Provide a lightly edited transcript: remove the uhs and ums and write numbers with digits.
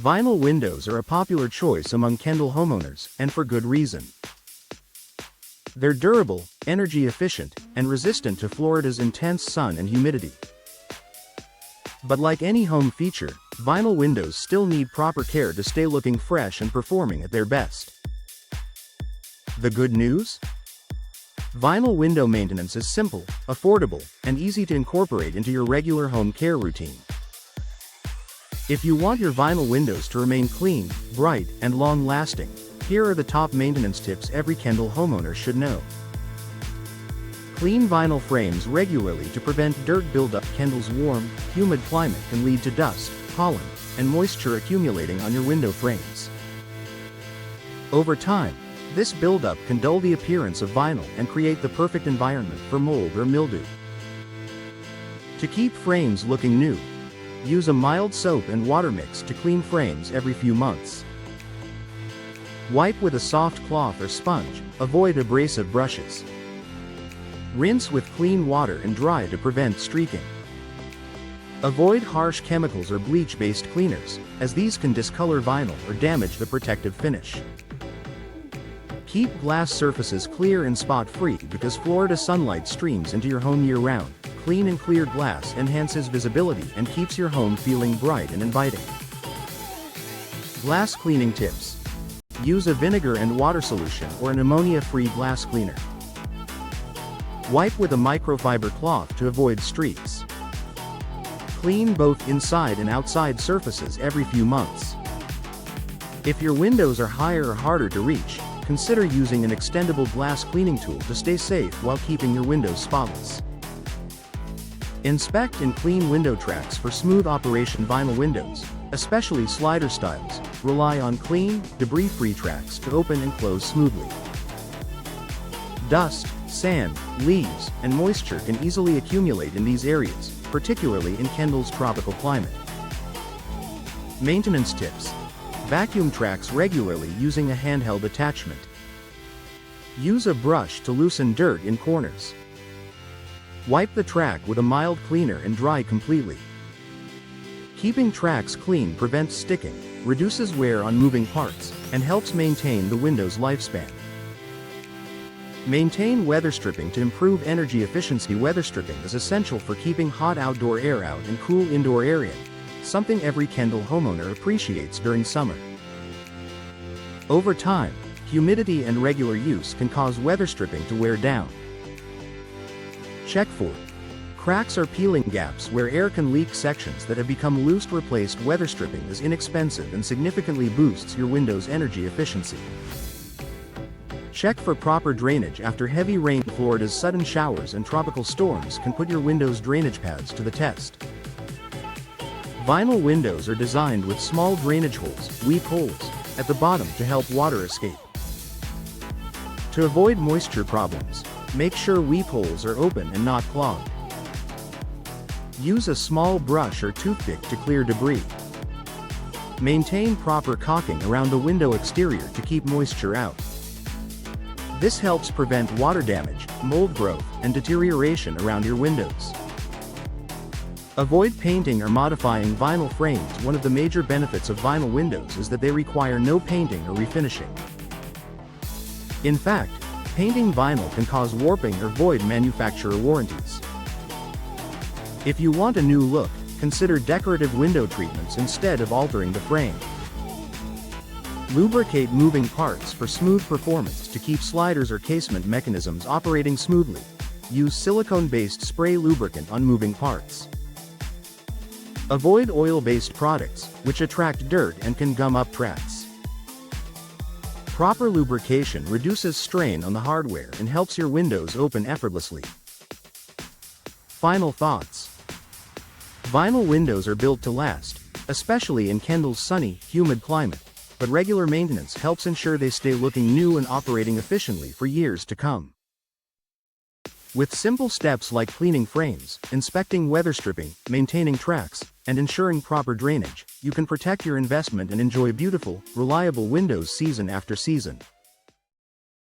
Vinyl windows are a popular choice among Kendall homeowners, and for good reason. They're durable, energy efficient, and resistant to Florida's intense sun and humidity. But like any home feature, vinyl windows still need proper care to stay looking fresh and performing at their best. The good news? Vinyl window maintenance is simple, affordable, and easy to incorporate into your regular home care routine. If you want your vinyl windows to remain clean, bright, and long-lasting, here are the top maintenance tips every Kendall homeowner should know. Clean vinyl frames regularly to prevent dirt buildup. Kendall's warm, humid climate can lead to dust, pollen, and moisture accumulating on your window frames. Over time, this buildup can dull the appearance of vinyl and create the perfect environment for mold or mildew. To keep frames looking new, use a mild soap and water mix to clean frames every few months. Wipe with a soft cloth or sponge, avoid abrasive brushes. Rinse with clean water and dry to prevent streaking. Avoid harsh chemicals or bleach-based cleaners, as these can discolor vinyl or damage the protective finish. Keep glass surfaces clear and spot-free because Florida sunlight streams into your home year-round. Clean and clear glass enhances visibility and keeps your home feeling bright and inviting. Glass cleaning tips. Use a vinegar and water solution or an ammonia-free glass cleaner. Wipe with a microfiber cloth to avoid streaks. Clean both inside and outside surfaces every few months. If your windows are higher or harder to reach, consider using an extendable glass cleaning tool to stay safe while keeping your windows spotless. Inspect and clean window tracks for smooth operation. Vinyl windows, especially slider styles, rely on clean, debris-free tracks to open and close smoothly. Dust, sand, leaves, and moisture can easily accumulate in these areas, particularly in Kendall's tropical climate. Maintenance tips. Vacuum tracks regularly using a handheld attachment. Use a brush to loosen dirt in corners. Wipe the track with a mild cleaner and dry completely. Keeping tracks clean prevents sticking, reduces wear on moving parts, and helps maintain the window's lifespan. Maintain weather stripping to improve energy efficiency. Weather stripping is essential for keeping hot outdoor air out and cool indoor area, something every Kendall homeowner appreciates during summer. Over time, humidity and regular use can cause weather stripping to wear down. Check for cracks or peeling gaps where air can leak. Sections that have become loose. Replaced. Weather stripping is inexpensive and significantly boosts your window's energy efficiency. Check for proper drainage after heavy rain. Florida's sudden showers and tropical storms can put your window's drainage paths to the test. Vinyl windows are designed with small drainage holes, weep holes, at the bottom to help water escape. To avoid moisture problems, make sure weep holes are open and not clogged. Use a small brush or toothpick to clear debris. Maintain proper caulking around the window exterior to keep moisture out. This helps prevent water damage, mold growth, and deterioration around your windows. Avoid painting or modifying vinyl frames. One of the major benefits of vinyl windows is that they require no painting or refinishing. In fact, painting vinyl can cause warping or void manufacturer warranties. If you want a new look, consider decorative window treatments instead of altering the frame. Lubricate moving parts for smooth performance. To keep sliders or casement mechanisms operating smoothly, use silicone-based spray lubricant on moving parts. Avoid oil-based products, which attract dirt and can gum up tracks. Proper lubrication reduces strain on the hardware and helps your windows open effortlessly. Final thoughts. Vinyl windows are built to last, especially in Kendall's sunny, humid climate, but regular maintenance helps ensure they stay looking new and operating efficiently for years to come. With simple steps like cleaning frames, inspecting weather stripping, maintaining tracks, and ensuring proper drainage, you can protect your investment and enjoy beautiful, reliable windows season after season.